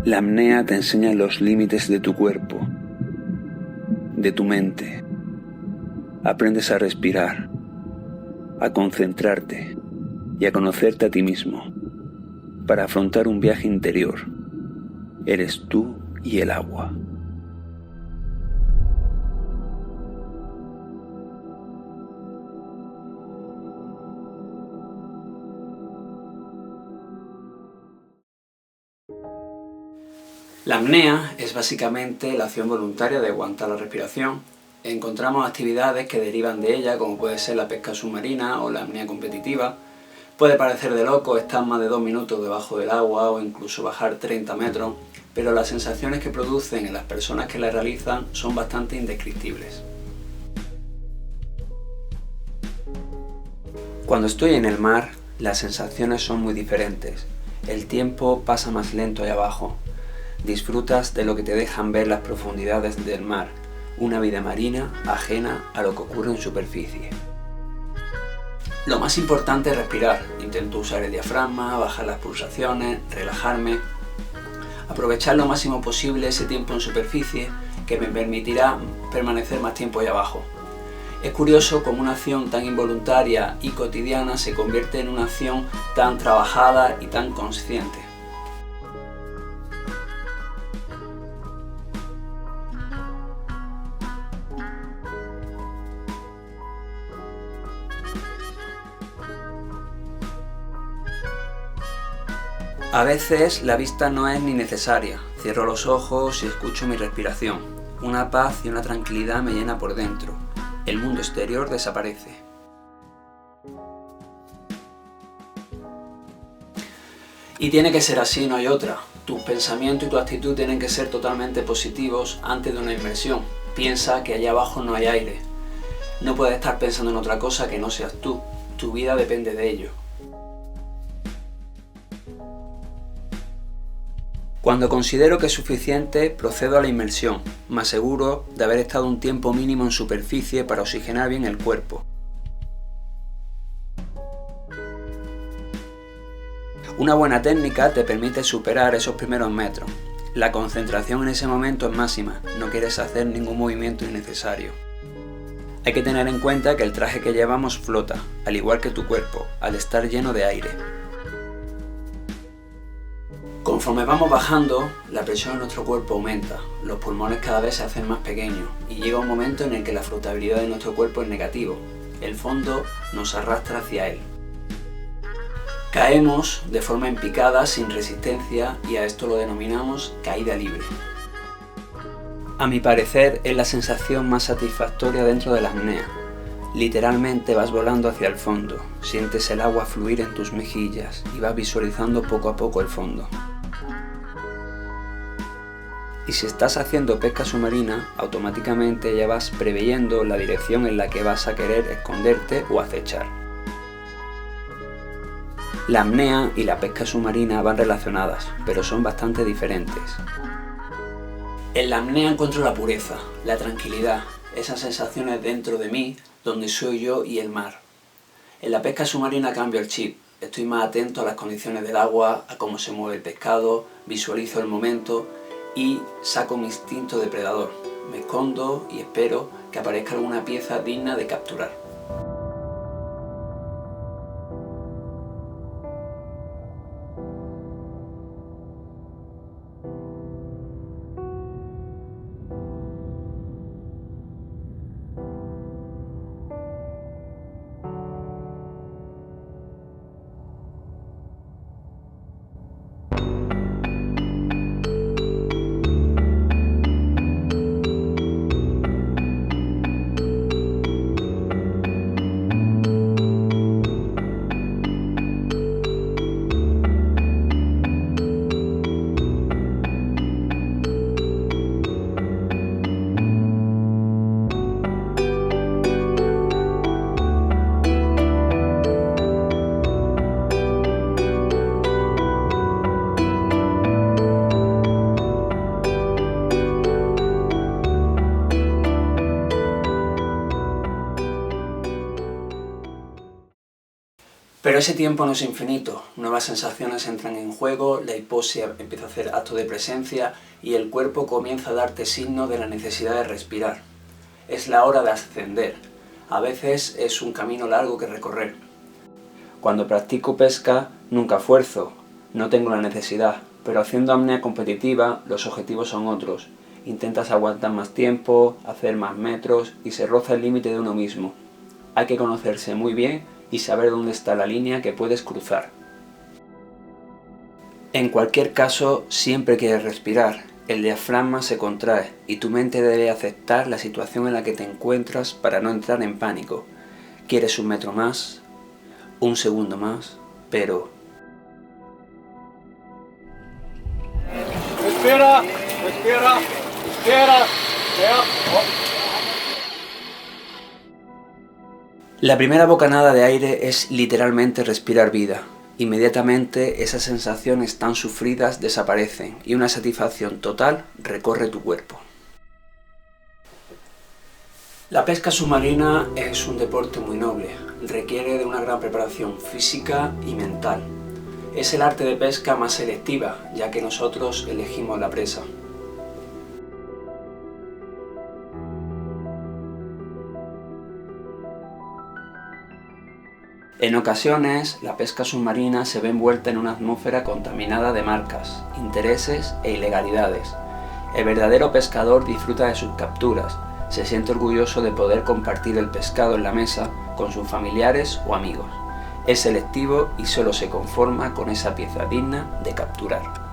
La apnea te enseña los límites de tu cuerpo, de tu mente. Aprendes a respirar, a concentrarte y a conocerte a ti mismo para afrontar un viaje interior. Eres tú y el agua. La apnea es básicamente la acción voluntaria de aguantar la respiración. Encontramos actividades que derivan de ella, como puede ser la pesca submarina o la apnea competitiva. Puede parecer de loco estar más de 2 minutos debajo del agua o incluso bajar 30 metros, pero las sensaciones que producen en las personas que la realizan son bastante indescriptibles. Cuando estoy en el mar, las sensaciones son muy diferentes. El tiempo pasa más lento ahí abajo. Disfrutas de lo que te dejan ver las profundidades del mar, una vida marina ajena a lo que ocurre en superficie. Lo más importante es respirar. Intento usar el diafragma, bajar las pulsaciones, relajarme, aprovechar lo máximo posible ese tiempo en superficie que me permitirá permanecer más tiempo ahí abajo. Es curioso cómo una acción tan involuntaria y cotidiana se convierte en una acción tan trabajada y tan consciente. A veces la vista no es ni necesaria. Cierro los ojos y escucho mi respiración. Una paz y una tranquilidad me llena por dentro. El mundo exterior desaparece. Y tiene que ser así, no hay otra. Tus pensamientos y tu actitud tienen que ser totalmente positivos antes de una inmersión. Piensa que allá abajo no hay aire. No puedes estar pensando en otra cosa que no seas tú. Tu vida depende de ello. Cuando considero que es suficiente, procedo a la inmersión, más seguro de haber estado un tiempo mínimo en superficie para oxigenar bien el cuerpo. Una buena técnica te permite superar esos primeros metros. La concentración en ese momento es máxima, no quieres hacer ningún movimiento innecesario. Hay que tener en cuenta que el traje que llevamos flota, al igual que tu cuerpo, al estar lleno de aire. Conforme vamos bajando, la presión en nuestro cuerpo aumenta, los pulmones cada vez se hacen más pequeños y llega un momento en el que la flotabilidad de nuestro cuerpo es negativo. El fondo nos arrastra hacia él. Caemos de forma en picada, sin resistencia, y a esto lo denominamos caída libre. A mi parecer es la sensación más satisfactoria dentro de la apnea. Literalmente vas volando hacia el fondo, sientes el agua fluir en tus mejillas y vas visualizando poco a poco el fondo. Y si estás haciendo pesca submarina, automáticamente ya vas preveyendo la dirección en la que vas a querer esconderte o acechar. La apnea y la pesca submarina van relacionadas, pero son bastante diferentes. En la apnea encuentro la pureza, la tranquilidad, esas sensaciones dentro de mí, donde soy yo y el mar. En la pesca submarina cambio el chip, estoy más atento a las condiciones del agua, a cómo se mueve el pescado, visualizo el momento y saco mi instinto depredador. Me escondo y espero que aparezca alguna pieza digna de capturar. Pero ese tiempo no es infinito, nuevas sensaciones entran en juego, la hipoxia empieza a hacer acto de presencia y el cuerpo comienza a darte signos de la necesidad de respirar. Es la hora de ascender, a veces es un camino largo que recorrer. Cuando practico pesca nunca esfuerzo, no tengo la necesidad, pero haciendo apnea competitiva los objetivos son otros. Intentas aguantar más tiempo, hacer más metros y se roza el límite de uno mismo. Hay que conocerse muy bien y saber dónde está la línea que puedes cruzar. En cualquier caso, siempre quieres respirar, el diafragma se contrae y tu mente debe aceptar la situación en la que te encuentras para no entrar en pánico. Quieres un metro más, un segundo más, pero... Respira, respira, respira, La primera bocanada de aire es literalmente respirar vida. Inmediatamente esas sensaciones tan sufridas desaparecen y una satisfacción total recorre tu cuerpo. La pesca submarina es un deporte muy noble, requiere de una gran preparación física y mental. Es el arte de pesca más selectiva, ya que nosotros elegimos la presa. En ocasiones, la pesca submarina se ve envuelta en una atmósfera contaminada de marcas, intereses e ilegalidades. El verdadero pescador disfruta de sus capturas, se siente orgulloso de poder compartir el pescado en la mesa con sus familiares o amigos. Es selectivo y solo se conforma con esa pieza digna de capturar.